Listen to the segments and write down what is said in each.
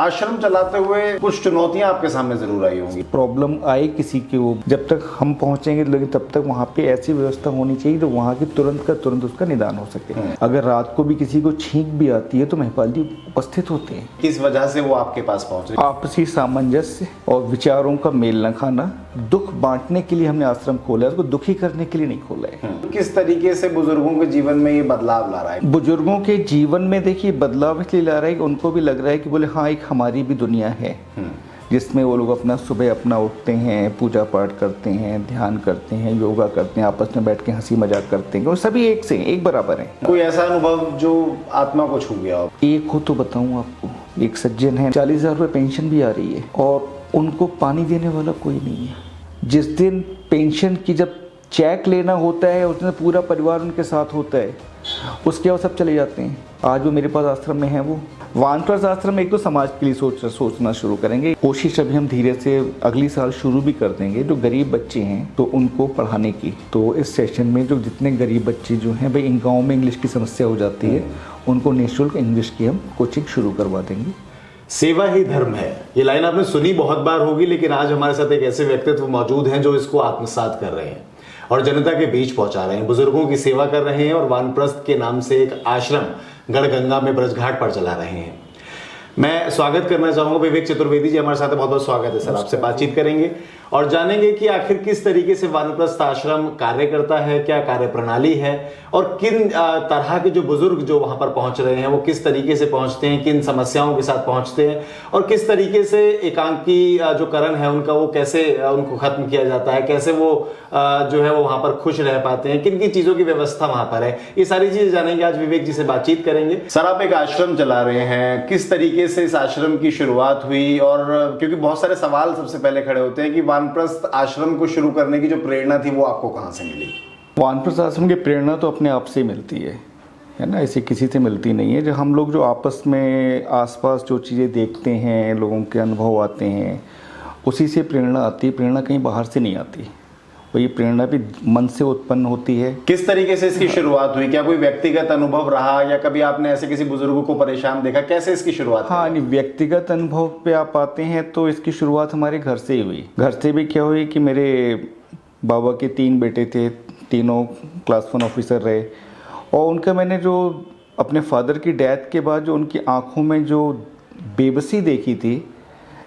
आश्रम चलाते हुए कुछ चुनौतियां आपके सामने जरूर आई होंगी। प्रॉब्लम आए किसी के वो, जब तक हम पहुंचेंगे लेकिन तब तक वहाँ पे ऐसी व्यवस्था होनी चाहिए तो वहाँ की तुरंत का तुरंत उसका निदान हो सके। अगर रात को भी किसी को छींक भी आती है तो महिपाल जी उपस्थित होते हैं। किस वजह से वो आपके पास पहुंचे? आपसी सामंजस्य और विचारों का मेल न खाना। दुख बांटने के लिए हमने आश्रम खोला है, उसको दुखी करने के लिए नहीं खोला है। किस तरीके से बुजुर्गों के जीवन में ये बदलाव ला रहा है? बुजुर्गों के जीवन में देखिए बदलाव इसलिए ला रहा है कि उनको भी लग रहा है कि बोले हाँ एक हमारी भी दुनिया है जिसमें वो लोग अपना सुबह अपना उठते हैं, पूजा पाठ करते हैं, ध्यान करते हैं, योगा करते हैं, आपस में बैठ के हंसी मजाक करते हैं और सभी एक से एक बराबर हैं। कोई ऐसा अनुभव जो आत्मा को छू गया हो? एक हो तो बताऊं आपको, एक सज्जन है 40,000 रुपये पेंशन भी आ रही है और उनको पानी देने वाला कोई नहीं है। जिस दिन पेंशन की जब चेक लेना होता है उस दिन पूरा परिवार उनके साथ होता है, उसके बाद सब चले जाते हैं। आज वो मेरे पास आश्रम में है। वो वानप्रस्थ आश्रम में एक तो समाज के लिए सोचना शुरू करेंगे। कोशिश अभी हम धीरे से अगली साल शुरू भी कर देंगे। जो गरीब बच्चे हैं तो उनको पढ़ाने की, तो इस सेशन में जो जितने गरीब बच्चे जो हैं भाई इन गाँव में इंग्लिश की समस्या हो जाती है, उनको निःशुल्क इंग्लिश की हम कोचिंग शुरू करवा देंगे। सेवा ही धर्म है, ये लाइन आपने सुनी बहुत बार होगी, लेकिन आज हमारे साथ एक ऐसे व्यक्तित्व मौजूद हैं जो इसको आत्मसात कर रहे हैं और जनता के बीच पहुंचा रहे हैं, बुजुर्गों की सेवा कर रहे हैं और वानप्रस्थ के नाम से एक आश्रम गढ़गंगा में ब्रजघाट पर चला रहे हैं। मैं स्वागत करना चाहूंगा विवेक चतुर्वेदी जी, हमारे साथ बहुत बहुत स्वागत है सर। आपसे बातचीत करेंगे और जानेंगे कि आखिर किस तरीके से वानप्रस्थ आश्रम कार्य करता है, क्या कार्य प्रणाली है और किन तरह के जो बुजुर्ग जो वहां पर पहुंच रहे हैं वो किस तरीके से पहुंचते हैं, किन समस्याओं के साथ पहुंचते हैं और किस तरीके से एकांकी जो करण है उनका वो कैसे उनको खत्म किया जाता है, कैसे वो जो है वो वहां पर खुश रह पाते हैं, किन किन चीजों की व्यवस्था वहां पर है, ये सारी चीजें जानेंगे। आज विवेक जी से बातचीत करेंगे। सर, आप एक आश्रम चला रहे हैं, किस तरीके से इस आश्रम की शुरुआत हुई? और क्योंकि बहुत सारे सवाल सबसे पहले खड़े होते हैं कि वानप्रस्थ आश्रम को शुरू करने की जो प्रेरणा थी वो आपको कहां से मिली? वानप्रस्थ आश्रम की प्रेरणा तो अपने आप से मिलती है ना, ऐसे किसी से मिलती नहीं है। जो हम लोग जो आपस में आसपास जो चीज़ें देखते हैं, लोगों के अनुभव आते हैं, उसी से प्रेरणा आती है। प्रेरणा कहीं बाहर से नहीं आती, वही प्रेरणा भी मन से उत्पन्न होती है। किस तरीके से इसकी शुरुआत हुई? क्या कोई व्यक्तिगत अनुभव रहा या कभी आपने ऐसे किसी बुजुर्ग को परेशान देखा? कैसे इसकी शुरुआत? हाँ नहीं, व्यक्तिगत अनुभव पे आप आते हैं तो इसकी शुरुआत हमारे घर से ही हुई। घर से भी क्या हुई कि मेरे बाबा के 3 बेटे थे, तीनों क्लास 1 ऑफिसर रहे और उनका मैंने जो अपने फादर की डेथ के बाद जो उनकी आंखों में जो बेबसी देखी थी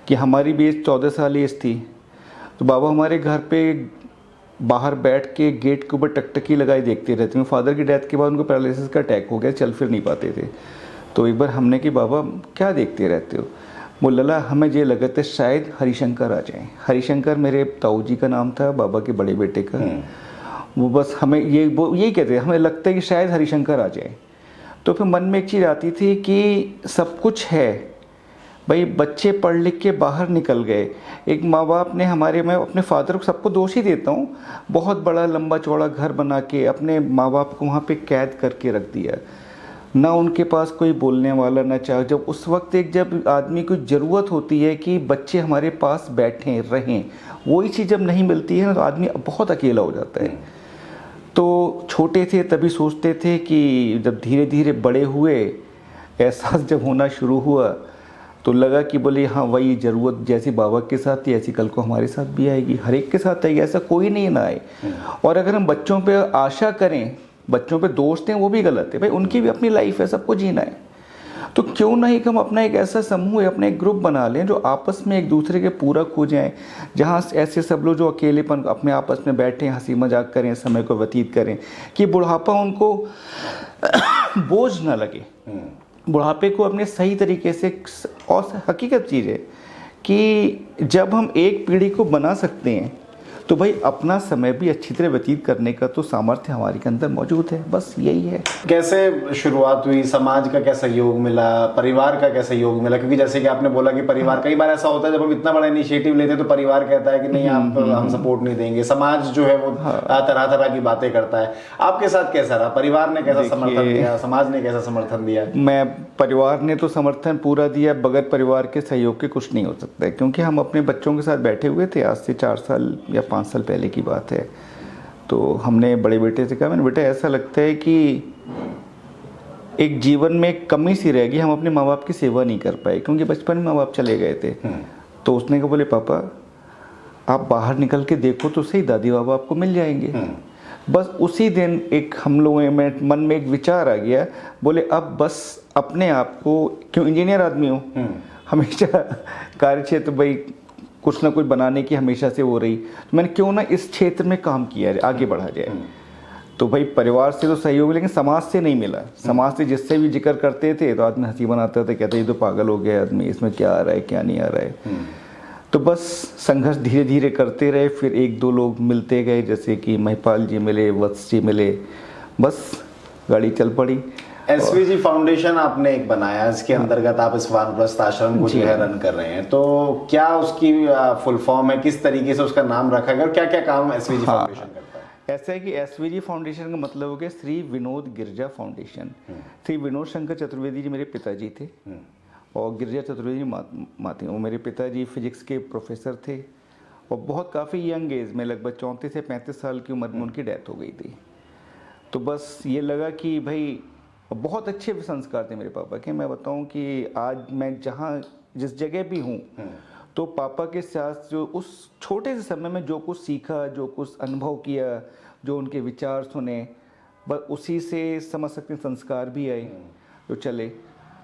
कि हमारी भी एज 14 साल एज थी, तो बाबा हमारे घर पे बाहर बैठ के गेट के ऊपर टकटकी लगाई देखते रहते हैं। फादर की डेथ के बाद उनको पैरालिसिस का अटैक हो गया, चल फिर नहीं पाते थे। तो एक बार हमने कि बाबा क्या देखते रहते हो? बोला लला हमें ये लगा था शायद हरिशंकर आ जाएं। हरिशंकर मेरे ताऊ जी का नाम था, बाबा के बड़े बेटे का। वो बस हमें यही कहते, हमें लगता है कि शायद हरिशंकर आ जाए। तो फिर मन में एक चीज़ आती थी कि सब कुछ है भाई, बच्चे पढ़ लिख के बाहर निकल गए। एक माँ बाप ने मैं अपने फादर को सबको दोष ही देता हूँ, बहुत बड़ा लंबा चौड़ा घर बना के अपने माँ बाप को वहाँ पे कैद करके रख दिया। ना उनके पास कोई बोलने वाला, ना चाहे जब उस वक्त जब आदमी को ज़रूरत होती है कि बच्चे हमारे पास बैठें रहें, वही चीज़ जब नहीं मिलती है ना तो आदमी बहुत अकेला हो जाता है। तो छोटे थे तभी सोचते थे कि जब धीरे धीरे बड़े हुए, एहसास जब होना शुरू हुआ तो लगा कि बोले हाँ वही ज़रूरत जैसी बाबा के साथ थी ऐसी कल को हमारे साथ भी आएगी, हर एक के साथ आएगी, ऐसा कोई नहीं ना आए। और अगर हम बच्चों पे आशा करें, बच्चों पे दोष दें, वो भी गलत है। भाई उनकी भी अपनी लाइफ है, सबको जीना है। तो क्यों नहीं हम अपना एक ऐसा समूह, अपना एक ग्रुप बना लें जो आपस में एक दूसरे के पूरक हो जाएं, जहाँ ऐसे सब लोग जो अकेलेपन अपने आपस में बैठें, हंसी मजाक करें, समय को व्यतीत करें कि बुढ़ापा उनको बोझ ना लगे। बुढ़ापे को अपने सही तरीके से, और हकीकत चीज़ है कि जब हम एक पीढ़ी को बना सकते हैं तो भाई अपना समय भी अच्छी तरह व्यतीत करने का तो सामर्थ्य हमारे के अंदर मौजूद है। बस यही है। कैसे शुरुआत हुई? समाज का क्या सहयोग मिला? परिवार का क्या सहयोग मिला? क्योंकि जैसे कि आपने बोला कि परिवार, कई बार ऐसा होता है जब हम इतना बड़ा इनिशिएटिव लेते हैं तो परिवार कहता है कि नहीं आप हम सपोर्ट नहीं देंगे। समाज जो है वो तरह तरह की बातें करता है। आपके साथ कैसा रहा? परिवार ने कैसा समर्थन दिया? समाज ने कैसा समर्थन दिया? परिवार ने तो समर्थन पूरा दिया, बगैर परिवार के सहयोग के कुछ नहीं हो सकता है। क्योंकि हम अपने बच्चों के साथ बैठे हुए थे, आज से 4 साल या 5 साल पहले की बात है। तो हमने बड़े बेटे से कहा, मैंने बेटा ऐसा लगता है कि एक जीवन में एक कमी सी रह गई, हम अपने माँ बाप की सेवा नहीं कर पाए क्योंकि बचपन में माँ बाप चले गए थे। तो उसने कहा बोले पापा आप बाहर निकल के देखो तो सही, दादी बाबा आपको मिल जाएंगे। बस उसी दिन एक हम लोगों में मन में एक विचार आ गया, बोले अब बस अपने आप को, क्यों इंजीनियर आदमी हो, हमेशा कार्य क्षेत्र भाई कुछ ना कुछ बनाने की हमेशा से हो रही, तो मैंने क्यों ना इस क्षेत्र में काम किया, आगे बढ़ा जाए। तो भाई परिवार से तो सहयोग, लेकिन समाज से नहीं मिला। समाज से जिससे भी जिक्र करते थे तो आदमी हंसी बनाता था, कहते ये तो पागल हो गया आदमी, इसमें क्या आ रहा है क्या नहीं आ रहा है। तो बस संघर्ष धीरे धीरे करते रहे। फिर एक दो लोग मिलते गए, जैसे कि महिपाल जी मिले, वत्स जी मिले, बस गाड़ी चल पड़ी। एसवीजी फाउंडेशन आपने एक बनाया, इसके अंतर्गत आप इस वानप्रस्थ आश्रम को जो है रन कर रहे हैं, तो क्या उसकी फुल फॉर्म है, किस तरीके से उसका नाम रखा गया और क्या क्या काम एसवीजी फाउंडेशन करता है? ऐसा है कि एसवीजी फाउंडेशन का मतलब हो गया श्री विनोद गिरजा फाउंडेशन। श्री विनोद शंकर चतुर्वेदी जी मेरे पिताजी थे और गिरजा चतुर्वेदी माँ थी। वो मेरे पिताजी फिजिक्स के प्रोफेसर थे और बहुत काफ़ी यंग एज में, लगभग 34 से 35 साल की उम्र में उनकी डेथ हो गई थी। तो बस ये लगा कि भाई बहुत अच्छे संस्कार थे मेरे पापा के। मैं बताऊं कि आज मैं जहाँ जिस जगह भी हूँ तो पापा के साथ जो उस छोटे से समय में जो कुछ सीखा, जो कुछ अनुभव किया, जो उनके विचार सुने, बस उसी से समझ सकते हैं संस्कार भी आए जो चले।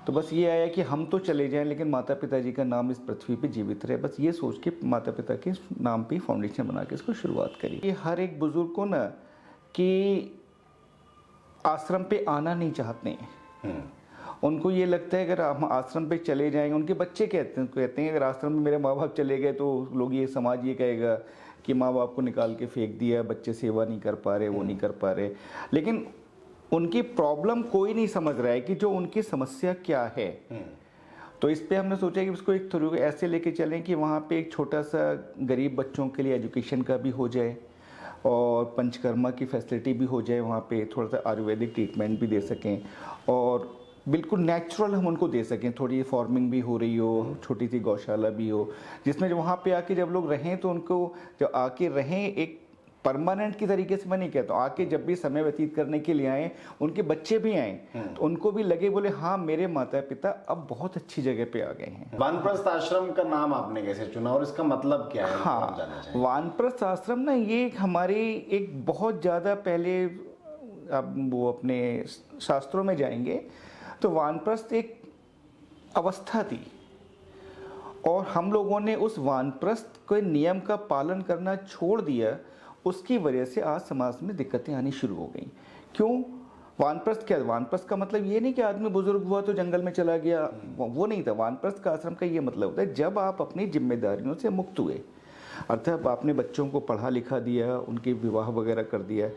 तो बस ये आया कि हम तो चले जाएं लेकिन माता पिता जी का नाम इस पृथ्वी पे जीवित रहे। बस ये सोच के माता पिता के नाम पे फाउंडेशन बना के इसको शुरुआत करी। ये हर एक बुजुर्ग को ना कि आश्रम पे आना नहीं चाहते हैं। उनको ये लगता है अगर हम आश्रम पे चले जाएंगे, उनके बच्चे कहते हैं अगर आश्रम में मेरे माँ बाप चले गए तो लोग, ये समाज ये कहेगा कि माँ बाप को निकाल के फेंक दिया, बच्चे सेवा नहीं कर पा रहे, वो नहीं कर पा रहे। लेकिन उनकी प्रॉब्लम कोई नहीं समझ रहा है कि जो उनकी समस्या क्या है। तो इस पे हमने सोचा कि उसको एक थोड़ा ऐसे लेके चलें कि वहाँ पे एक छोटा सा गरीब बच्चों के लिए एजुकेशन का भी हो जाए और पंचकर्मा की फैसिलिटी भी हो जाए, वहाँ पे थोड़ा सा आयुर्वेदिक ट्रीटमेंट भी दे सकें और बिल्कुल नेचुरल हम उनको दे सकें। थोड़ी फार्मिंग भी हो रही हो, छोटी सी गौशाला भी हो, जिसमें जो वहाँ पे आके जब लोग रहें तो उनको जब आके रहें एक परमानेंट की तरीके से मैं नहीं कहता, आके जब भी समय व्यतीत करने के लिए आए, उनके बच्चे भी आए तो उनको भी लगे बोले हाँ मेरे माता पिता अब बहुत अच्छी जगह पे आ गए हैं। वानप्रस्थ आश्रम का नाम आपने कैसे चुना और इसका मतलब क्या है? हाँ, वानप्रस्थ आश्रम ना ये हमारी एक बहुत ज़्यादा पहले, अब वो अपने शास्त्रों में जाएंगे तो वानप्रस्थ एक अवस्था थी और हम लोगों ने उस वानप्रस्थ के नियम का पालन करना छोड़ दिया। उसकी वजह से आज समाज में दिक्कतें आनी शुरू हो गई। क्यों? वानप्रस्थ क्या? वानप्रस्थ का मतलब ये नहीं कि आदमी बुजुर्ग हुआ तो जंगल में चला गया, वो नहीं था। वानप्रस्थ का आश्रम का ये मतलब होता है जब आप अपनी जिम्मेदारियों से मुक्त हुए, अर्थात आपने बच्चों को पढ़ा लिखा दिया, उनके विवाह वगैरह कर दिया,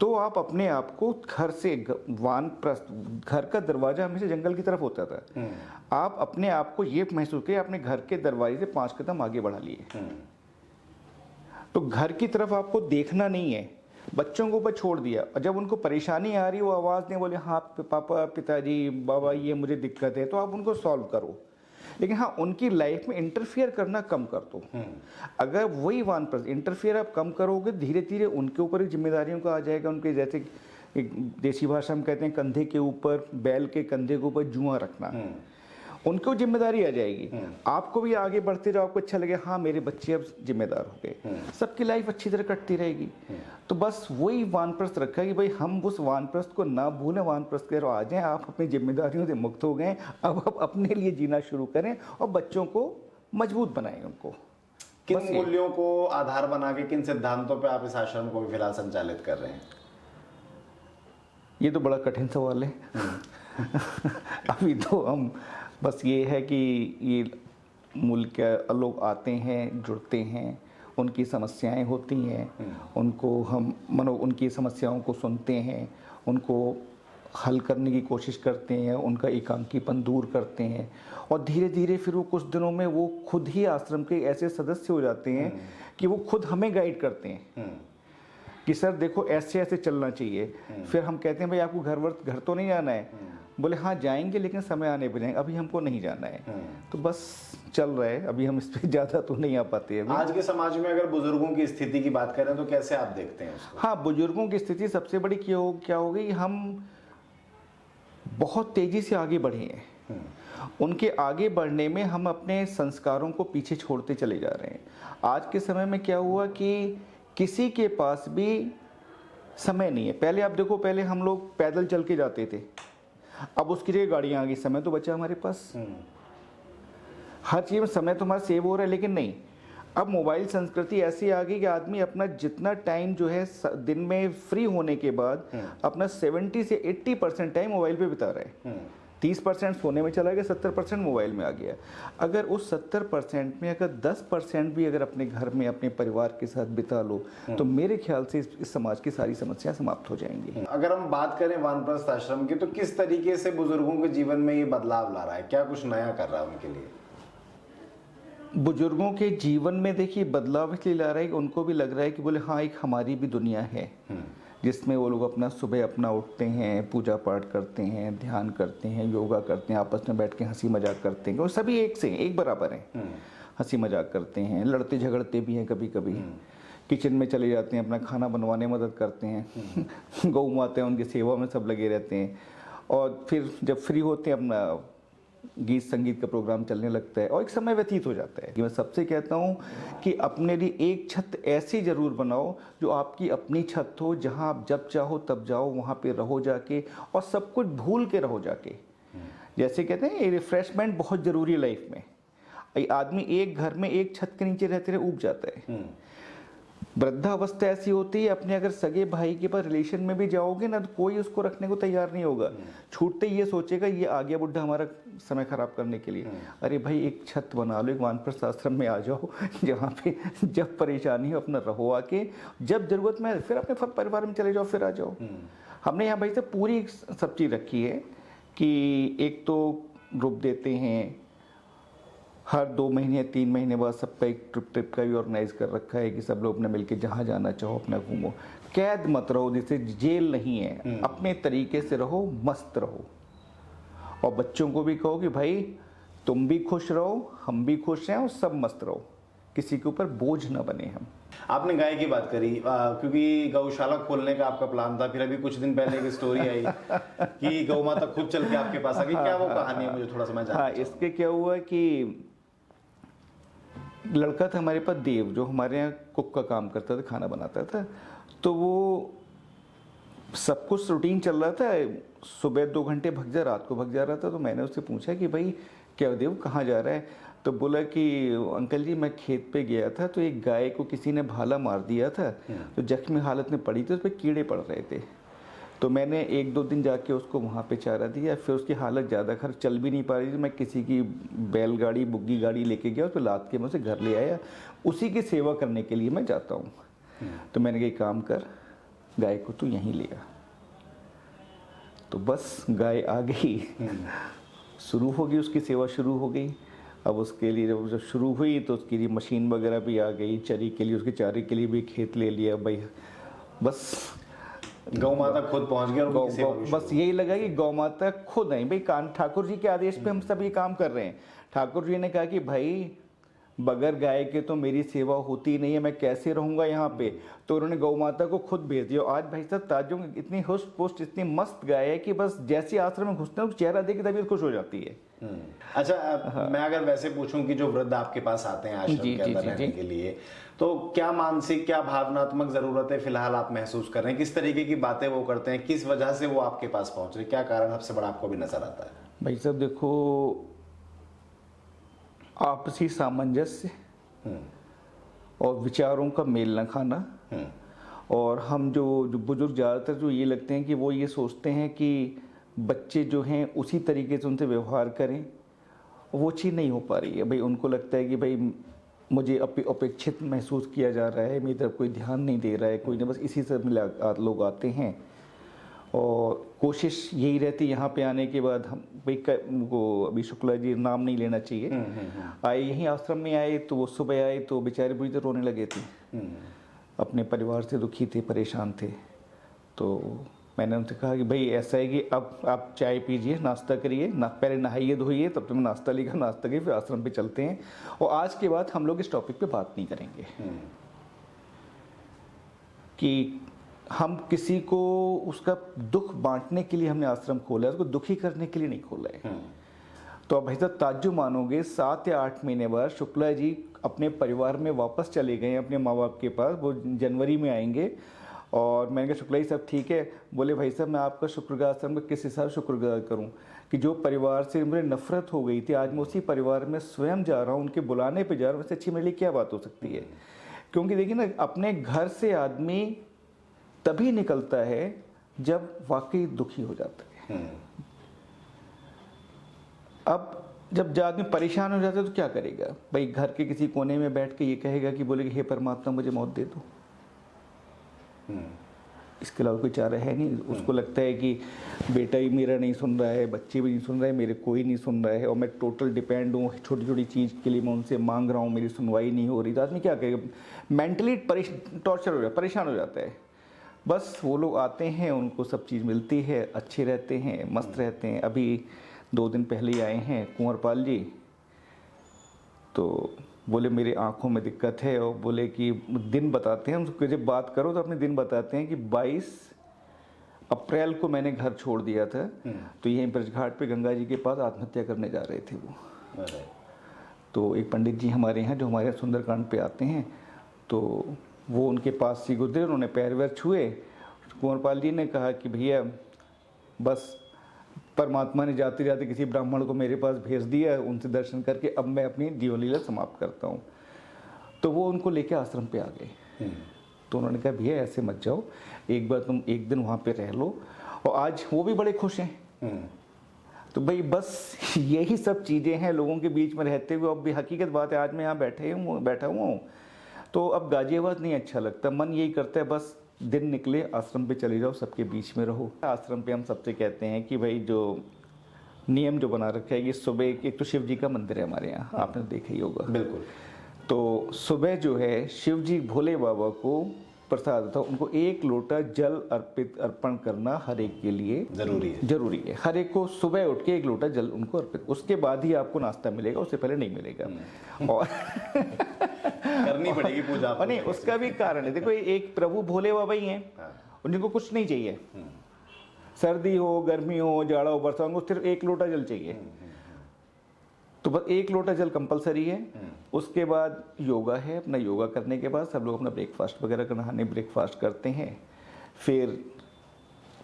तो आप अपने आप को घर से, वानप्रस्थ घर का दरवाजा हमेशा जंगल की तरफ होता था, आप अपने आप को ये महसूस किया अपने घर के दरवाजे से 5 कदम आगे बढ़ा लिए। तो घर की तरफ आपको देखना नहीं है, बच्चों को ऊपर छोड़ दिया और जब उनको परेशानी आ रही वो आवाज़ नहीं, बोले हाँ पापा पिताजी बाबा ये मुझे दिक्कत है, तो आप उनको सॉल्व करो। लेकिन हाँ उनकी लाइफ में इंटरफियर करना कम कर दो। अगर वही वानप्रस्थ इंटरफियर आप कम करोगे, धीरे धीरे उनके ऊपर ही जिम्मेदारियों का आ जाएगा। उनके जैसे देसी भाषा में कहते हैं कंधे के ऊपर, बैल के कंधे के ऊपर जुआ रखना, उनको जिम्मेदारी आ जाएगी। आपको भी आगे बढ़ते जाओ, आपको अच्छा लगे हाँ मेरे बच्चे अब जिम्मेदार हो गए, सबकी लाइफ अच्छी तरह कटती रहेगी। तो बस वही वानप्रस्थ रखा है कि भाई हम उस वानप्रस्थ को ना भूलें, वानप्रस्थ कह आ जाएं, आप अपनी जिम्मेदारियों से मुक्त हो गए, अब आप अपने लिए जीना शुरू करें और बच्चों को मजबूत बनाएं। उनको किन मूल्यों को आधार बना के, किन सिद्धांतों पे आप इस आश्रम को भी फिलहाल संचालित कर रहे हैं? ये तो बड़ा कठिन सवाल है। अभी तो हम बस ये है कि ये मूल के लोग आते हैं, जुड़ते हैं, उनकी समस्याएं होती हैं, उनको हम उनकी समस्याओं को सुनते हैं, उनको हल करने की कोशिश करते हैं, उनका एकांकीपन दूर करते हैं और धीरे धीरे फिर वो कुछ दिनों में वो खुद ही आश्रम के ऐसे सदस्य हो जाते हैं कि वो खुद हमें गाइड करते हैं कि सर देखो ऐसे ऐसे चलना चाहिए। फिर हम कहते हैं भाई आपको घर तो नहीं जाना है, बोले हाँ जाएंगे लेकिन समय आने पर जाएंगे, अभी हमको नहीं जाना है। तो बस चल रहा है, अभी हम इस पर ज़्यादा तो नहीं आ पाते हैं। आज के समाज में अगर बुजुर्गों की स्थिति की बात करें तो कैसे आप देखते हैं उसको? हाँ, बुजुर्गों की स्थिति सबसे बड़ी क्या हो गई, हम बहुत तेज़ी से आगे बढ़े हैं। उनके आगे बढ़ने में हम अपने संस्कारों को पीछे छोड़ते चले जा रहे हैं। आज के समय में क्या हुआ कि किसी के पास भी समय नहीं है। पहले आप देखो, पहले हम लोग पैदल चल के जाते थे, अब उसकी जगह गाड़ियाँ आ गई, समय तो बचा हमारे पास। हर चीज़ में समय तो हमारा सेव हो रहा है, लेकिन नहीं, अब मोबाइल संस्कृति ऐसी आ गई कि आदमी अपना जितना टाइम जो है दिन में फ्री होने के बाद अपना 70 से 80% टाइम मोबाइल पे बिता रहा है। 30% सोने में चला गया, 70% मोबाइल में आ गया। अगर उस 70% में अगर 10% भी अगर अपने घर में अपने परिवार के साथ बिता लो तो मेरे ख्याल से इस समाज की सारी समस्याएं समाप्त हो जाएंगी। अगर हम बात करें वानप्रस्थ आश्रम की, तो किस तरीके से बुजुर्गों के जीवन में ये बदलाव ला रहा है, क्या कुछ नया कर रहा है उनके लिए? बुजुर्गों के जीवन में देखिए बदलाव इसलिए ला रहा है कि उनको भी लग रहा है कि बोले हाँ, एक हमारी भी दुनिया है जिसमें वो लोग अपना सुबह अपना उठते हैं, पूजा पाठ करते हैं, ध्यान करते हैं, योगा करते हैं, आपस में बैठ के हंसी मजाक करते हैं, और सभी एक से एक बराबर हैं। हंसी मजाक करते हैं, लड़ते झगड़ते भी हैं, कभी कभी किचन में चले जाते हैं, अपना खाना बनवाने में मदद करते हैं। गौ माता है, उनकी सेवा में सब लगे रहते हैं, और फिर जब फ्री होते हैं अपना गीत संगीत का प्रोग्राम चलने लगता है और एक समय व्यतीत हो जाता है। मैं सबसे कहता हूँ कि अपने लिए एक छत ऐसी ज़रूर बनाओ जो आपकी अपनी छत हो, जहाँ आप जब चाहो तब जाओ, वहाँ पे रहो जाके, और सब कुछ भूल के रहो जाके। जैसे कहते हैं रिफ्रेशमेंट बहुत ज़रूरी है लाइफ में। आदमी एक घर में एक छत के नीचे रहते रहे ऊब जाता है। वृद्धावस्था ऐसी होती है, अपने अगर सगे भाई के पास रिलेशन में भी जाओगे ना तो कोई उसको रखने को तैयार नहीं होगा। छूटते ही ये सोचेगा ये आ गया बुढ़ा हमारा समय खराब करने के लिए। अरे भाई, एक छत बना लो, एक वानप्रस्थ आश्रम में आ जाओ जहाँ पे जब परेशानी हो अपना रहो आके, जब जरूरत में फिर अपने परिवार में चले जाओ, फिर आ जाओ। हमने यहाँ भाई से पूरी सब चीज़ रखी है कि एक तो ग्रुप देते हैं, हर 2 महीने 3 महीने बाद सबका एक ट्रिप का भी ऑर्गेनाइज कर रखा है कि सब लोग अपने मिलके जहाँ जाना चाहो अपना घूमो। कैद मत रहो, जैसे जेल नहीं है, अपने तरीके से रहो, मस्त रहो। और बच्चों को भी कहो कि भाई तुम भी खुश रहो, हम भी खुश हैं, और सब मस्त रहो, किसी के ऊपर बोझ ना बने हम। आपने गाय की बात करी, क्योंकि गौशाला खोलने का आपका प्लान था, फिर अभी कुछ दिन पहले एक स्टोरी आई कि गौ माता खुद चल के आपके पास आ गई। क्या वो कहानी है, मुझे थोड़ा समझ आ। इसके क्या हुआ कि लड़का था हमारे पास देव, जो हमारे यहाँ कुक का काम करता था, खाना बनाता था। तो वो सब कुछ रूटीन चल रहा था, सुबह 2 घंटे भग जा, रात को भग जा रहा था। तो मैंने उससे पूछा कि भाई क्या देव कहाँ जा रहा है? तो बोला कि अंकल जी मैं खेत पे गया था, तो एक गाय को किसी ने भाला मार दिया था, तो जख्मी हालत में पड़ी थी, उस पर कीड़े पड़ रहे थे। तो मैंने 1-2 दिन जाके उसको वहाँ पे चारा दिया, फिर उसकी हालत ज़्यादा खराब, चल भी नहीं पा रही थी। मैं किसी की बैलगाड़ी बुग्गी गाड़ी लेके गया, उसको लाद के मैं उसे घर ले आया। उसी की सेवा करने के लिए मैं जाता हूँ। तो मैंने कहा काम कर, गाय को तू यहीं ले आ। तो बस गाय आ गई, शुरू हो गई, उसकी सेवा शुरू हो गई। अब उसके लिए जब शुरू हुई तो उसके लिए मशीन वगैरह भी आ गई, चरी के लिए, उसके चारे के लिए भी खेत ले लिया भाई। बस गौ माता खुद पहुंच गया और बस यही लगा कि गौ माता खुद आई भाई। ठाकुर जी के आदेश पे हम सब ये काम कर रहे हैं। ठाकुर जी ने कहा कि भाई बगैर गाय के तो मेरी सेवा होती नहीं है, मैं कैसे रहूंगा यहाँ पे। तो उन्होंने गौ माता को खुद भेज दिया। आज भाई साहब ताजों इतनी हुष्ट पुष्ट, इतनी मस्त गाय है कि बस जैसे आश्रम में घुसते हैं चेहरा देख के तबीयत खुश हो जाती है। अच्छा, मैं अगर वैसे पूछूं कि जो वृद्ध आपके पास आते हैं आश्रम के अंदर रहने के लिए, तो क्या मानसिक, क्या भावनात्मक जरूरतें फिलहाल आप महसूस कर रहे हैं? किस तरीके की बातें वो करते हैं, किस वजह से वो आपके पास पहुंच रहे, क्या कारण सबसे बड़ा आपको भी नजर आता है? भाई साहब देखो, आपसी सामंजस्य और विचारों का मेल न खाना, और हम जो बुजुर्ग ज़्यादातर जो ये लगते हैं कि वो ये सोचते हैं कि बच्चे जो हैं उसी तरीके से उनसे व्यवहार करें, वो चीज़ नहीं हो पा रही है। भाई उनको लगता है कि भाई मुझे अपेक्षित महसूस किया जा रहा है, मेरी तरफ कोई ध्यान नहीं दे रहा है, कोई नहीं, बस इसी से लोग आते हैं। और कोशिश यही रहती यहाँ पे आने के बाद, हम भाई को अभी शुक्ला जी नाम नहीं लेना चाहिए, आए यहीं आश्रम में आए तो वो सुबह आए तो बेचारे बुरी तरह रोने लगे थे, अपने परिवार से दुखी थे, परेशान थे। तो मैंने उनसे कहा कि भाई ऐसा है कि अब आप चाय पीजिए, नाश्ता करिए, पहले नहाइए धोइए, तब तुम्हें नाश्ता लेकर नाश्ता करिए, फिर आश्रम पे चलते हैं। और आज के बाद हम लोग इस टॉपिक पे बात नहीं करेंगे कि हम किसी को उसका दुख बांटने के लिए हमने आश्रम खोला है, उसको दुखी करने के लिए नहीं खोला है। तो अब भाई साहब ताज्जुब मानोगे, 7 या 8 महीने बाद शुक्ला जी अपने परिवार में वापस चले गए अपने माँ बाप के पास। वो जनवरी में आएंगे और मैंने कहा शुक्ला जी सब ठीक है? बोले भाई साहब मैं आपका शुक्रगुजार, आश्रम का किस हिसाब से शुक्रगुजार करूँ कि जो परिवार से मुझे नफरत हो गई थी आज मैं उसी परिवार में स्वयं जा रहा हूँ, उनके बुलाने पे जा रहा हूँ। इससे अच्छी मेरे लिए क्या बात हो सकती है? क्योंकि देखिए ना, अपने घर से आदमी तभी निकलता है जब वाकई दुखी हो जाता है। अब जब आदमी परेशान हो जाता है तो क्या करेगा भाई? घर के किसी कोने में बैठ के ये कहेगा कि बोले कि हे परमात्मा मुझे मौत दे दो, इसके अलावा कोई चारा है नहीं। उसको लगता है कि बेटा ही मेरा नहीं सुन रहा है, बच्चे भी नहीं सुन रहे, मेरे कोई नहीं सुन रहा है और मैं टोटल डिपेंड हूँ, छोटी छोटी चीज़ के लिए मैं उनसे मांग रहा हूँ, मेरी सुनवाई नहीं हो रही। तो आदमी क्या करेगा? मेंटली टॉर्चर हो जाता, परेशान हो जाता है। बस वो लोग आते हैं, उनको सब चीज़ मिलती है, अच्छे रहते हैं, मस्त रहते हैं। अभी 2 दिन पहले ही आए हैं कुंवरपाल जी, तो बोले मेरी आंखों में दिक्कत है और बोले कि दिन बताते हैं उनको, जब बात करो तो अपने दिन बताते हैं कि 22 अप्रैल को मैंने घर छोड़ दिया था, तो यहीं ब्रजघाट पे गंगा जी के पास आत्महत्या करने जा रहे थे वो। तो एक पंडित जी हमारे यहाँ जो हमारे सुंदरकांड पे आते हैं, तो वो उनके पास से गुजरे, उन्होंने पैर वैर छुए। कुंवरपाल जी ने कहा कि भैया बस परमात्मा ने जाते जाते किसी ब्राह्मण को मेरे पास भेज दिया, उनसे दर्शन करके अब मैं अपनी जीवन लीला समाप्त करता हूँ। तो वो उनको लेके आश्रम पे आ गए। तो उन्होंने कहा भैया ऐसे मत जाओ, एक बार तुम एक दिन वहाँ पे रह लो। और आज वो भी बड़े खुश हैं। तो भाई बस यही सब चीज़ें हैं लोगों के बीच में रहते हुए। अब भी हकीकत बात है, आज मैं यहाँ बैठा हुआ हूँ, तो अब गाजियाबाद नहीं अच्छा लगता, मन यही करता है बस दिन निकले आश्रम पे चले जाओ, सबके बीच में रहो। आश्रम पे हम सबसे कहते हैं कि भाई जो नियम जो बना रखा है, ये सुबह एक तो शिव जी का मंदिर है हमारे यहाँ, आपने देखा ही होगा। बिल्कुल। तो सुबह जो है शिव जी भोले बाबा को प्रसाद था, उनको 1 लोटा जल अर्पण करना हर एक के लिए जरूरी है। हर एक को सुबह उठ के 1 लोटा जल उनको अर्पित, उसके बाद ही आपको नाश्ता मिलेगा, उससे पहले नहीं मिलेगा। और करनी पड़ेगी पूजा। नहीं, उसका भी कारण है। देखो एक प्रभु भोले बाबा ही हैं, उनको कुछ नहीं चाहिए, सर्दी हो, गर्मी हो, जाड़ा हो, बरसात, उनको सिर्फ 1 लोटा जल चाहिए। तो बस 1 लोटा जल कंपलसरी है। उसके बाद योगा है, अपना योगा करने के बाद सब लोग अपना ब्रेकफास्ट वगैरह नहाने ब्रेकफास्ट करते हैं। फिर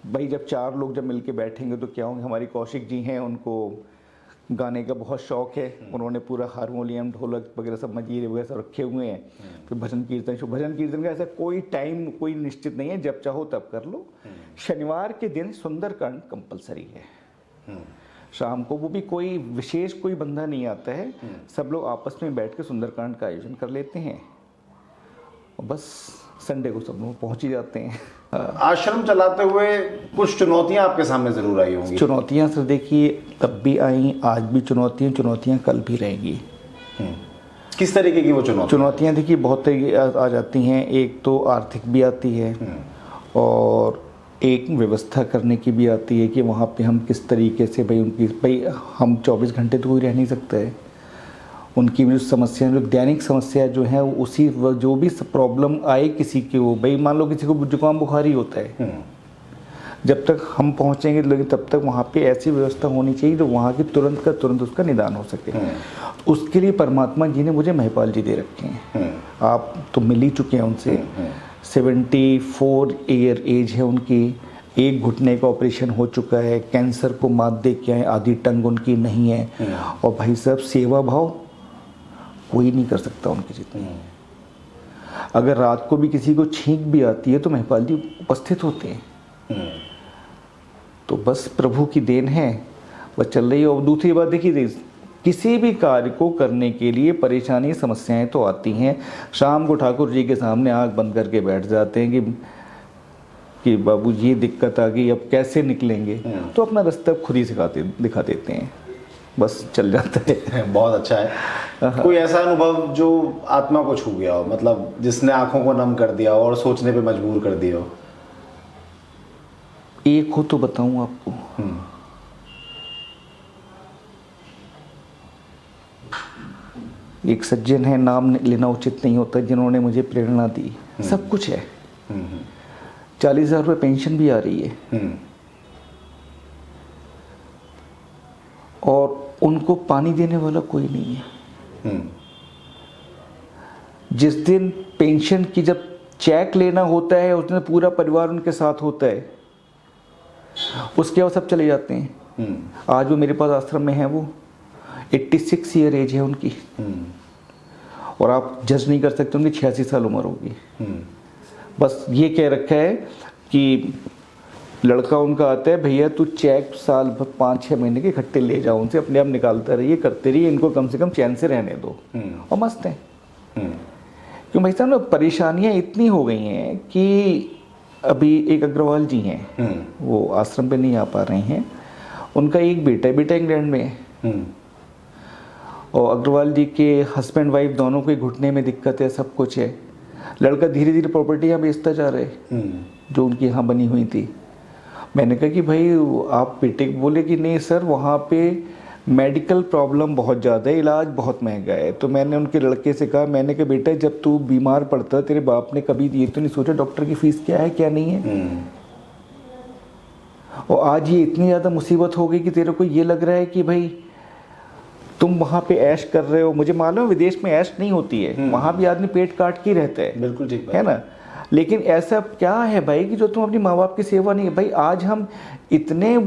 भाई जब 4 लोग जब मिलके बैठेंगे तो क्या होंगे, हमारी कौशिक जी हैं, उनको गाने का बहुत शौक है, उन्होंने पूरा हारमोनियम ढोलक वगैरह सब मंजीरे वगैरह सब रखे हुए हैं। फिर भजन कीर्तन का ऐसा कोई टाइम कोई निश्चित नहीं है, जब चाहो तब कर लो। शनिवार के दिन सुंदरकांड कंपलसरी है शाम को, वो भी कोई विशेष कोई बंदा नहीं आता है, सब लोग आपस में बैठ के सुंदरकांड का आयोजन कर लेते हैं और बस संडे को सब लोग पहुंच ही जाते हैं। आश्रम चलाते हुए कुछ चुनौतियां आपके सामने जरूर आई होंगी। चुनौतियां सर देखिए तब भी आई, आज भी चुनौतियां कल भी रहेंगी। किस तरीके की वो चुनौतियां देखिए बहुत आ जाती हैं। एक तो आर्थिक भी आती है और एक व्यवस्था करने की भी आती है कि वहाँ पे हम किस तरीके से भाई हम 24 घंटे तो कोई रह नहीं सकता है। उनकी भी समस्या जो दैनिक समस्या जो है उसी जो भी प्रॉब्लम आए किसी के, वो भाई मान लो किसी को जुकाम बुखार ही होता है, जब तक हम पहुँचेंगे लेकिन तब तक वहाँ पे ऐसी व्यवस्था होनी चाहिए जो वहाँ की तुरंत का तुरंत उसका निदान हो सके। उसके लिए परमात्मा जी ने मुझे महिपाल जी दे रखे हैं। आप तो मिल ही चुके हैं उनसे। 74 ईयर एज है उनकी, एक घुटने का ऑपरेशन हो चुका है, कैंसर को मात दे के आए, आधी टंग उनकी नहीं है। और भाई साहब सेवा भाव कोई नहीं कर सकता उनकी जितनी। अगर रात को भी किसी को छींक भी आती है तो महिपाल जी उपस्थित होते हैं। तो बस प्रभु की देन है, बस चल रही है। और दूसरी बात देखिए, किसी भी कार्य को करने के लिए परेशानी समस्याएं तो आती हैं। शाम को ठाकुर जी के सामने आंख बंद करके बैठ जाते हैं कि बाबू ये दिक्कत आ गई, अब कैसे निकलेंगे, तो अपना रास्ता खुद ही दिखा देते हैं, बस चल जाता है। बहुत अच्छा है। कोई ऐसा अनुभव जो आत्मा को छू गया हो, मतलब जिसने आंखों को नम कर दिया हो और सोचने पे मजबूर कर दिया हो? एक हो तो बताऊं आपको। एक सज्जन है, नाम लेना उचित नहीं होता, जिन्होंने मुझे प्रेरणा दी। सब कुछ है, 40,000 रुपये पेंशन भी आ रही है और उनको पानी देने वाला कोई नहीं है। जिस दिन पेंशन की जब चेक लेना होता है उस दिन पूरा परिवार उनके साथ होता है, उसके बाद सब चले जाते हैं। आज वो मेरे पास आश्रम में है, वो 86 ईयर एज है उनकी और आप जज नहीं कर सकते, उनकी 86 साल उम्र होगी। बस ये कह रखा है कि लड़का उनका आता है, भैया तू चेक साल भर 5-6 महीने के इकट्ठे ले जाओ, उनसे अपने आप निकालता रहिए, करते रहिए, इनको कम से कम चैन से रहने दो और मस्त हैं। क्यों भाई साहब ना, परेशानियां इतनी हो गई हैं कि अभी एक अग्रवाल जी हैं, वो आश्रम पे नहीं आ पा रहे हैं। उनका एक बेटा इंग्लैंड में है और अग्रवाल जी के हस्बैंड वाइफ दोनों को घुटने में दिक्कत है, सब कुछ है। लड़का धीरे धीरे प्रॉपर्टियां बेचता जा रहे जो उनकी यहाँ बनी हुई थी। मैंने कहा कि भाई आप बेटे, बोले कि नहीं सर वहाँ पे मेडिकल प्रॉब्लम बहुत ज़्यादा है, इलाज बहुत महंगा है। तो मैंने उनके लड़के से कहा, मैंने कहा बेटा जब तू बीमार पड़ता तेरे बाप ने कभी ये तो नहीं सोचा डॉक्टर की फीस क्या है क्या नहीं है? और आज ये इतनी ज़्यादा मुसीबत हो गई कि तेरे को ये लग रहा है कि भाई तुम वहाँ पे ऐश कर रहे हो। मुझे मालूम है विदेश में ऐश नहीं होती है, वहाँ भी आदमी पेट काट के रहता है, बिल्कुल ठीक है ना। लेकिन ऐसा क्या है भाई कि जो तुम अपनी माँ बाप की सेवा नहीं है। भाई आज हम इतने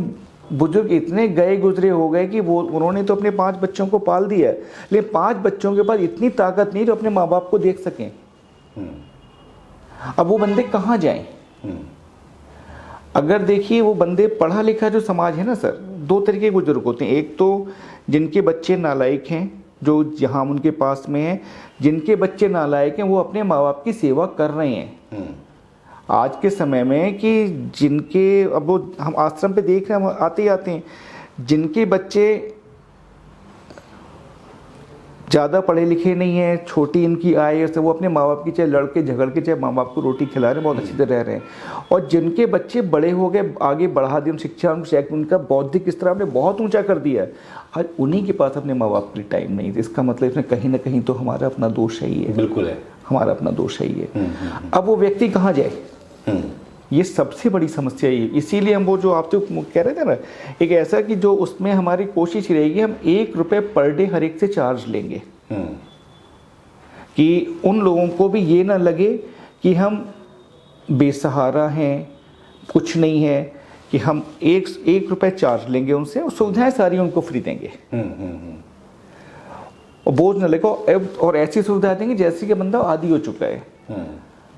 बुजुर्ग, इतने गए गुजरे हो गए कि वो उन्होंने तो अपने 5 बच्चों को पाल दिया है, लेकिन 5 बच्चों के पास इतनी ताकत नहीं जो अपने माँ बाप को देख सकें। अब वो बंदे कहाँ जाएं? अगर देखिए वो बंदे पढ़ा लिखा जो समाज है ना सर, 2 तरीके के बुजुर्ग होते हैं। एक तो जिनके बच्चे नालायक हैं, जो जहाँ उनके पास में है, जिनके बच्चे नालायक हैं वो अपने माँ बाप की सेवा कर रहे हैं आज के समय में। कि जिनके, अब वो हम आश्रम पे देख रहे हैं, हम आते ही आते हैं, जिनके बच्चे ज़्यादा पढ़े लिखे नहीं हैं, छोटी इनकी आय से, वो अपने माँ बाप की चाहे लड़के झगड़ के चाहे माँ बाप को रोटी खिला रहे हैं, बहुत अच्छी तरह रह रहे हैं। और जिनके बच्चे बड़े हो गए, आगे बढ़ा दिए शिक्षा, उनका बौद्धिक स्तर हमने बहुत ऊंचा कर दिया है, आज उन्हीं के पास अपने माँ बाप के लिए टाइम नहीं है। इसका मतलब इसमें कहीं ना कहीं तो हमारा अपना दोष है ही है। बिल्कुल है, हमारा अपना दोष है ही है। अब वो व्यक्ति कहाँ जाए, ये सबसे बड़ी समस्या है। इसीलिए हम वो जो आप तो कह रहे थे ना, एक ऐसा कि जो उसमें हमारी कोशिश रहेगी, हम 1 रुपये पर डे हर एक से चार्ज लेंगे कि उन लोगों को भी ये ना लगे कि हम बेसहारा हैं, कुछ नहीं है, कि हम एक रुपये चार्ज लेंगे उनसे और सुविधाएं सारी उनको फ्री देंगे और बोझ न लेगा, और ऐसी सुविधा देंगे जैसे कि बंदा आदी हो चुका है।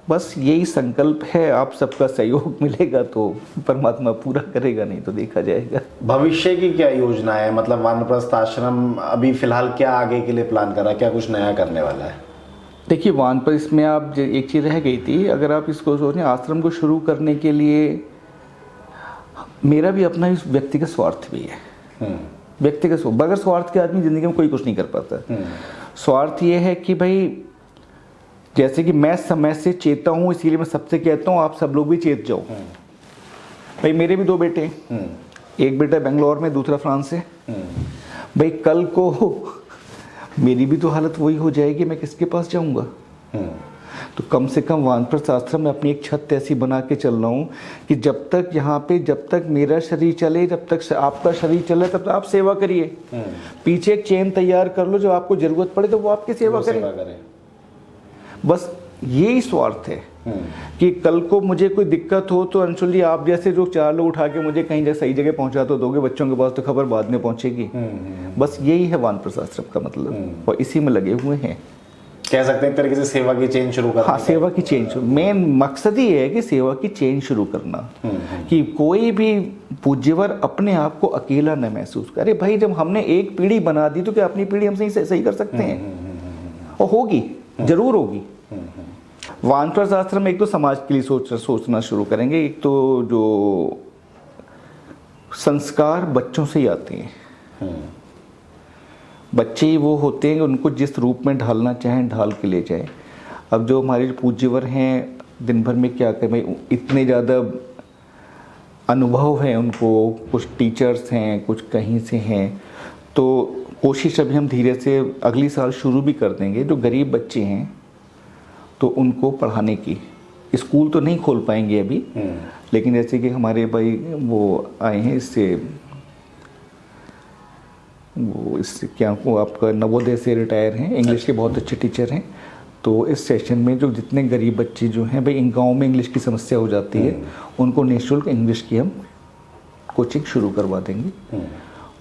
बस यही संकल्प है। आप सबका सहयोग मिलेगा तो परमात्मा पूरा करेगा, नहीं तो देखा जाएगा। भविष्य की क्या योजना है? मतलब वानप्रस्थ आश्रम अभी फिलहाल क्या आगे के लिए प्लान कर रहा है, क्या कुछ नया करने वाला है? देखिए वानप्रस्थ में आप एक चीज़ रह गई थी, अगर आप इसको सोचें, आश्रम को शुरू करने के लिए मेरा भी अपना इस व्यक्तिगत स्वार्थ भी है। व्यक्तिगत, बगैर स्वार्थ के आदमी जिंदगी में कोई कुछ नहीं कर पाता। स्वार्थ ये है कि भाई जैसे कि मैं समय से चेता हूँ, इसीलिए मैं सबसे कहता हूँ आप सब लोग भी चेत जाओ। भाई मेरे भी 2 बेटे हैं, एक बेटा बेंगलोर में, दूसरा फ्रांस से। भाई कल को मेरी भी तो हालत वही हो जाएगी, मैं किसके पास जाऊंगा? तो कम से कम वानप्रस्थ आश्रम में अपनी एक छत ऐसी बना के चल रहा हूँ कि जब तक यहाँ पे, जब तक मेरा शरीर चले, जब तक आपका शरीर चले, तब तक आप सेवा करिए। पीछे एक चेन तैयार कर लो, जब आपको जरूरत पड़े तो वो आपकी सेवा करे। बस यही स्वार्थ है कि कल को मुझे कोई दिक्कत हो तो अंशुल आप जैसे जो 4 लोग उठा के मुझे कहीं सही जगह पहुंचा तो दोगे, बच्चों के पास तो खबर बाद में पहुंचेगी। बस यही है वानप्रस्थ आश्रम का मतलब, और इसी में लगे हुए हैं। कह सकते हैं एक तरीके से सेवा की चेन शुरू करना। हाँ, सेवा की चेन, मेन मकसद ही है कि सेवा की चेन शुरू करना, कि कोई भी पूज्यवर अपने आप को अकेला न महसूस करे। भाई जब हमने एक पीढ़ी बना दी तो क्या अपनी पीढ़ी हम सही कर सकते हैं? और होगी, जरूर होगी। वानप्रस्थ आश्रम एक तो समाज के लिए सोचना शुरू करेंगे। एक तो जो संस्कार बच्चों से ही आते हैं, बच्चे ही वो होते हैं कि उनको जिस रूप में ढालना चाहें ढाल के ले जाएं। अब जो हमारे पूज्यवर हैं दिन भर में क्या करें, इतने ज़्यादा अनुभव है उनको, कुछ टीचर्स हैं, कुछ कहीं से हैं, तो कोशिश अभी हम धीरे से अगली साल शुरू भी कर देंगे। जो गरीब बच्चे हैं तो उनको पढ़ाने की, स्कूल तो नहीं खोल पाएंगे अभी, लेकिन जैसे कि हमारे भाई वो आए हैं इससे क्या वो आपका नवोदय से रिटायर हैं, इंग्लिश के बहुत अच्छे टीचर हैं। तो इस सेशन में जो जितने गरीब बच्चे जो हैं भाई, इन गाँव में इंग्लिश की समस्या हो जाती है, उनको निःशुल्क इंग्लिश की हम कोचिंग शुरू करवा देंगे।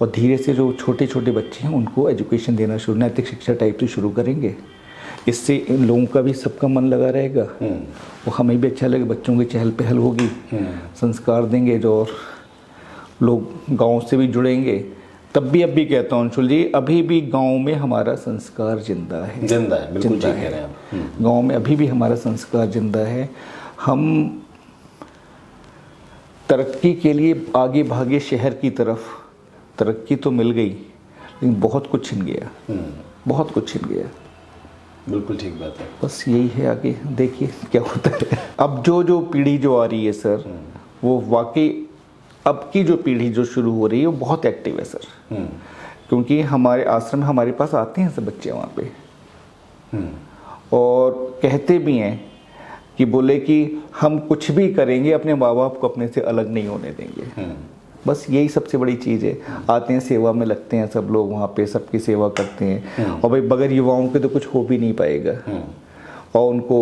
और धीरे से जो छोटे छोटे बच्चे हैं उनको एजुकेशन देना शुरू, नैतिक शिक्षा टाइप से शुरू करेंगे। इससे इन लोगों का भी सबका मन लगा रहेगा और हमें भी अच्छा लगेगा, बच्चों की चहल पहल होगी, संस्कार देंगे जो, और लोग गांव से भी जुड़ेंगे। तब भी अब भी कहता हूँ अंशुल जी, अभी भी गांव में हमारा संस्कार जिंदा है, बिल्कुल ठीक कह रहे हैं आप। गांव में अभी भी हमारा संस्कार जिंदा है। हम तरक्की के लिए आगे भागे शहर की तरफ, तरक्की तो मिल गई लेकिन बहुत कुछ छिन गया, बहुत कुछ छिन गया। बिल्कुल ठीक बात है। बस यही है, आगे देखिए क्या होता है। अब जो पीढ़ी जो आ रही है सर, वो वाकई अब की जो पीढ़ी जो शुरू हो रही है वो बहुत एक्टिव है सर। क्योंकि हमारे आश्रम में हमारे पास आते हैं सब बच्चे वहाँ पे, और कहते भी हैं कि बोले कि हम कुछ भी करेंगे अपने माँ बाप को अपने से अलग नहीं होने देंगे। बस यही सबसे बड़ी चीज़ है। आते हैं, सेवा में लगते हैं सब लोग वहाँ पे, सबकी सेवा करते हैं। और भाई बगैर युवाओं के तो कुछ हो भी नहीं पाएगा। और उनको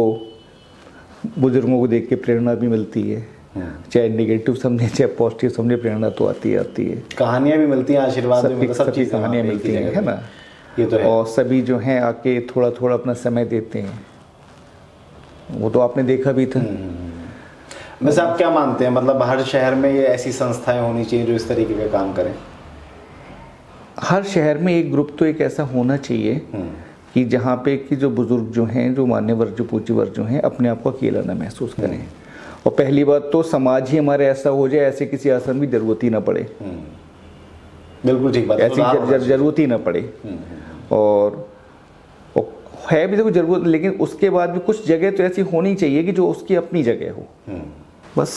बुजुर्गों को देख के प्रेरणा भी मिलती है, चाहे नेगेटिव समझे चाहे पॉजिटिव समझे, प्रेरणा तो आती है। कहानियाँ भी मिलती हैं, आशीर्वाद भी मिलता है, सब चीज़ कहानियाँ मिलती हैं, है ना। ये तो है। और सभी जो हैं आके थोड़ा थोड़ा अपना समय देते हैं, वो तो आपने देखा भी था। वैसे आप क्या मानते हैं, मतलब हर शहर में ये ऐसी संस्थाएं होनी चाहिए जो इस तरीके का काम करें? हर शहर में एक ग्रुप तो एक ऐसा होना चाहिए कि जहाँ पे कि जो बुजुर्ग जो हैं, जो मान्यवर, जो पूज्य वर्ग जो हैं, अपने आप को अकेला ना महसूस करें। और पहली बात तो समाज ही हमारे ऐसा हो जाए, ऐसे किसी आश्रम की जरूरत ही ना पड़े। बिल्कुल ठीक बात है, ऐसी जरूरत ही ना पड़े। और है भी देखो जरूरत, लेकिन उसके बाद भी कुछ जगह तो ऐसी होनी चाहिए कि जो उसकी अपनी जगह हो। बस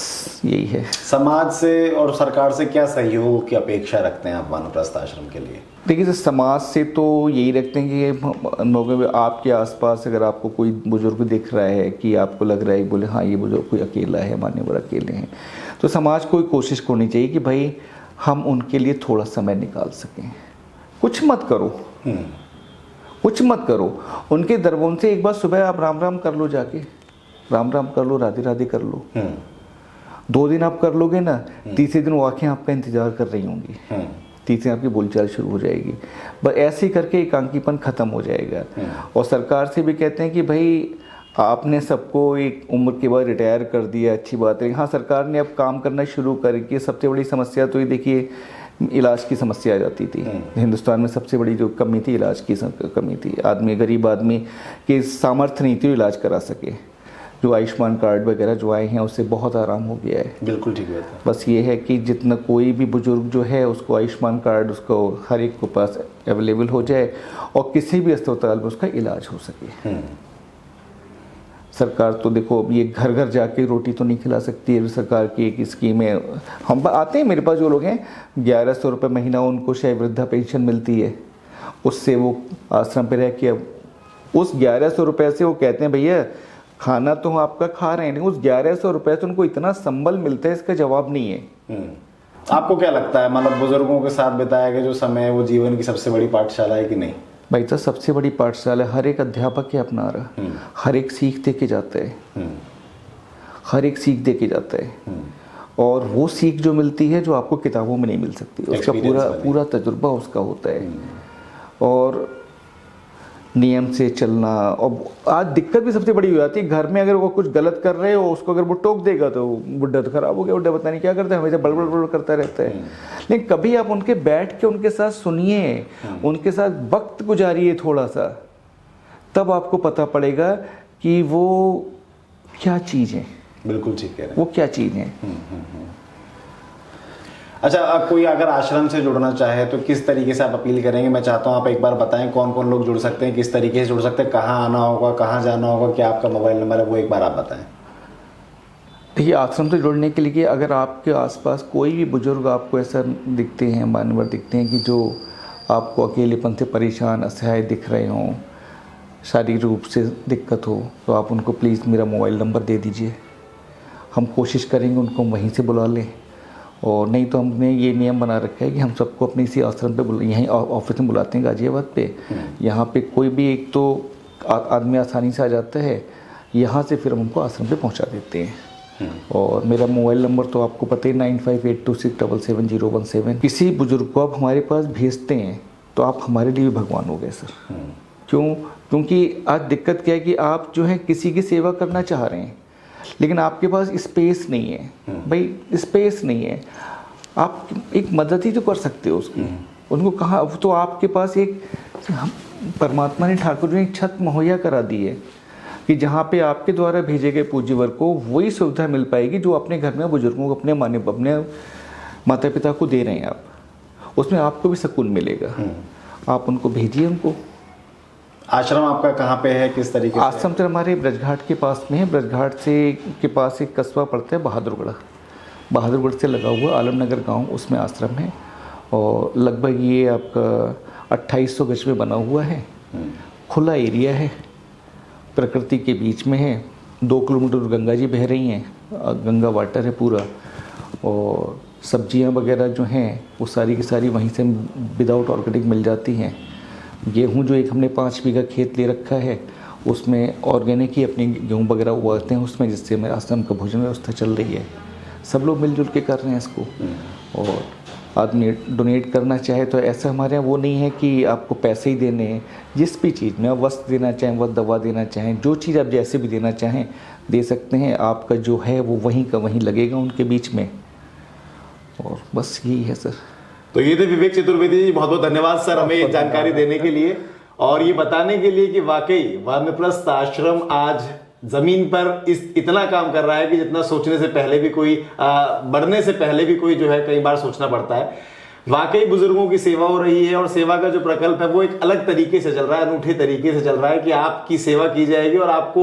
यही है। समाज से और सरकार से क्या सहयोग की अपेक्षा रखते हैं आप वानप्रस्थ आश्रम के लिए? देखिए, समाज से तो यही रखते हैं कि लोगों में आपके आसपास अगर आपको कोई बुजुर्ग दिख रहा है कि आपको लग रहा है बोले हाँ ये बुजुर्ग कोई अकेला है, मान्यवर अकेले हैं, तो समाज को कोशिश करनी चाहिए कि भाई हम उनके लिए थोड़ा समय निकाल सकें। कुछ मत करो, कुछ मत करो, उनके दरबार से एक बार सुबह आप राम राम कर लो, जाके राम राम कर लो, राधे राधे कर लो। 2 दिन आप कर लोगे ना, तीसरे दिन वो आँखें आपका इंतजार कर रही होंगी, तीसरे आपकी बोलचाल शुरू हो जाएगी। बस ऐसे ही करके एकांकीपन खत्म हो जाएगा। और सरकार से भी कहते हैं कि भाई आपने सबको एक उम्र के बाद रिटायर कर दिया, अच्छी बात है। हाँ, सरकार ने अब काम करना शुरू करके, सबसे बड़ी समस्या तो ये देखिए इलाज की समस्या आ जाती थी। हिंदुस्तान में सबसे बड़ी जो कमी थी इलाज की कमी थी। आदमी, गरीब आदमी के सामर्थ्य नहीं थी इलाज करा सके। जो आयुष्मान कार्ड वगैरह जो आए हैं उससे बहुत आराम हो गया है। बिल्कुल ठीक बात है। बस ये है कि जितना कोई भी बुजुर्ग जो है उसको आयुष्मान कार्ड उसको हर एक के पास अवेलेबल हो जाए और किसी भी अस्पताल में उसका इलाज हो सके। सरकार तो देखो अब ये घर घर जाके रोटी तो नहीं खिला सकती है। सरकार की एक स्कीम है, हम आते हैं मेरे पास जो लोग हैं 1100 रुपये महीना उनको शायद वृद्धा पेंशन मिलती है, उससे वो आश्रम पे रह के अब उस 1100 रुपये से वो कहते हैं भैया खाना तो हम आपका खा रहे हैं, नहीं उस 1100 रुपये से उनको इतना संबल मिलता है, इसका जवाब नहीं है। आपको क्या लगता है, मतलब बुजुर्गों के साथ बिताया गया जो समय है वो जीवन की सबसे बड़ी पाठशाला है कि नहीं? भाई तो सबसे बड़ी पाठशाला हर एक अध्यापक के अपना रहा, हर एक सीख दे के जाता है, हर एक सीख दे के जाता है। और वो सीख जो मिलती है जो आपको किताबों में नहीं मिल सकती, उसका पूरा तजुर्बा उसका होता है। और नियम से चलना। और आज दिक्कत भी सबसे बड़ी हो जाती है, घर में अगर वो कुछ गलत कर रहे हो उसको अगर वो टोक देगा तो बुढ़ा तो खराब हो गया, बुढ़ा पता नहीं क्या करता है, हमेशा बड़बड़ बड़बड़ करता रहता है। लेकिन कभी आप उनके बैठ के उनके साथ सुनिए, उनके साथ वक्त गुजारिए थोड़ा सा, तब आपको पता पड़ेगा कि वो क्या चीज़ है। बिल्कुल ठीक कह रहे हैं, वो क्या चीज़ है। अच्छा, अब कोई अगर आश्रम से जुड़ना चाहे तो किस तरीके से आप अपील करेंगे? मैं चाहता हूँ आप एक बार बताएं कौन कौन लोग जुड़ सकते हैं, किस तरीके से जुड़ सकते हैं, कहाँ आना होगा, कहाँ जाना होगा, क्या आपका मोबाइल नंबर है, वो एक बार आप बताएं। देखिए, आश्रम से जुड़ने के लिए अगर आपके आसपास कोई भी बुजुर्ग आपको ऐसा दिखते हैं, मानवर दिखते हैं कि जो आपको अकेलेपन से परेशान, असहाय दिख रहे हों, शारीरिक रूप से दिक्कत हो, तो आप उनको प्लीज़ मेरा मोबाइल नंबर दे दीजिए। हम कोशिश करेंगे उनको वहीं से बुला लें, और नहीं तो हमने ये नियम बना रखा है कि हम सबको अपने इसी आश्रम पे यहीं ऑफिस में बुलाते हैं गाजियाबाद पे। यहाँ पे कोई भी एक तो आदमी आसानी से आ जाता है, यहाँ से फिर हम उनको आश्रम पे पहुँचा देते हैं। और मेरा मोबाइल नंबर तो आपको पता ही 9582677017। किसी बुजुर्ग को आप हमारे पास भेजते हैं तो आप हमारे लिए भी भगवान हो गए सर। क्योंकि आज दिक्कत क्या है कि आप जो है किसी की सेवा करना चाह रहे हैं, लेकिन आपके पास स्पेस नहीं है। भाई स्पेस नहीं है, आप एक मदद ही तो कर सकते हो उसकी। उनको कहा तो आपके पास एक परमात्मा ने, ठाकुर ने एक छत मुहैया करा दी है कि जहाँ पे आपके द्वारा भेजे गए पूज्यवर को वही सुविधा मिल पाएगी जो अपने घर में बुजुर्गों को, अपने माता पिता को दे रहे हैं आप, उसमें आपको भी सुकून मिलेगा। आप उनको भेजिए उनको। आश्रम आपका कहाँ पे है, किस तरीके से? आश्रम तो हमारे ब्रजघाट के पास में है। ब्रजघाट से के पास एक कस्बा पड़ता है बहादुरगढ़ से लगा हुआ आलमनगर गांव, उसमें आश्रम है। और लगभग ये आपका 2800 गज में बना हुआ है। खुला एरिया है, प्रकृति के बीच में है। 2 किलोमीटर गंगा जी बह रही हैं, गंगा वाटर है पूरा। और सब्जियां वगैरह जो हैं वो सारी की सारी वहीं से विदाउट ऑर्गेनिक मिल जाती हैं। गेहूं जो एक हमने 5 बीघा खेत ले रखा है, उसमें ऑर्गेनिक ही अपनी गेहूं वगैरह उगाते हैं उसमें, जिससे हमारे आश्रम का भोजन व्यवस्था चल रही है। सब लोग मिलजुल के कर रहे हैं इसको। और आदमी डोनेट करना चाहे तो ऐसा हमारे यहाँ वो नहीं है कि आपको पैसे ही देने हैं। जिस भी चीज़ में आप वस्त्र देना चाहें, वह दवा देना चाहें, जो चीज़ आप जैसे भी देना चाहें दे सकते हैं। आपका जो है वो वहीं का वहीं लगेगा उनके बीच में। और बस यही है सर। तो ये थे विवेक चतुर्वेदी जी, बहुत बहुत धन्यवाद सर हमें ये जानकारी देने के लिए और ये बताने के लिए कि वाकई वानप्रस्थ आश्रम आज जमीन पर इतना काम कर रहा है कि जितना सोचने से पहले भी कोई बढ़ने से पहले भी कोई जो है कई बार सोचना पड़ता है। वाकई बुजुर्गों की सेवा हो रही है और सेवा का जो प्रकल्प है वो एक अलग तरीके से चल रहा है, अनूठे तरीके से चल रहा है कि आपकी सेवा की जाएगी और आप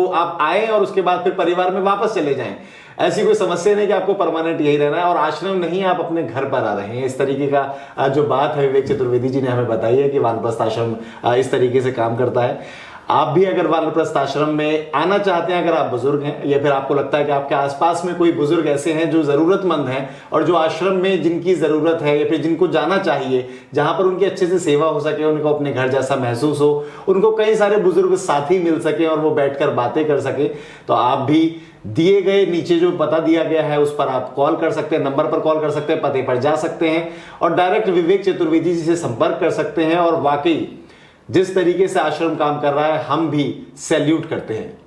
आए और उसके बाद फिर परिवार में वापस चले जाएं। ऐसी कोई समस्या नहीं कि आपको परमानेंट यही रहना है और आश्रम नहीं, आप अपने घर पर आ रहे हैं। इस तरीके का जो बात है विवेक चतुर्वेदी जी ने हमें बताई है कि वानप्रस्थ आश्रम इस तरीके से काम करता है। आप भी अगर वानप्रस्थ आश्रम में आना चाहते हैं, अगर आप बुजुर्ग हैं या फिर आपको लगता है कि आपके आसपास में कोई बुजुर्ग ऐसे हैं जो जरूरतमंद हैं और जो आश्रम में जिनकी जरूरत है या फिर जिनको जाना चाहिए, जहां पर उनकी अच्छे से सेवा हो सके, उनको अपने घर जैसा महसूस हो, उनको कई सारे बुजुर्ग साथी मिल सके और वो बैठकर बातें कर सके, तो आप भी दिए गए नीचे जो पता दिया गया है उस पर आप कॉल कर सकते हैं, नंबर पर कॉल कर सकते हैं, पते पर जा सकते हैं और डायरेक्ट विवेक चतुर्वेदी जी से संपर्क कर सकते हैं। और वाकई जिस तरीके से आश्रम काम कर रहा है हम भी सैल्यूट करते हैं।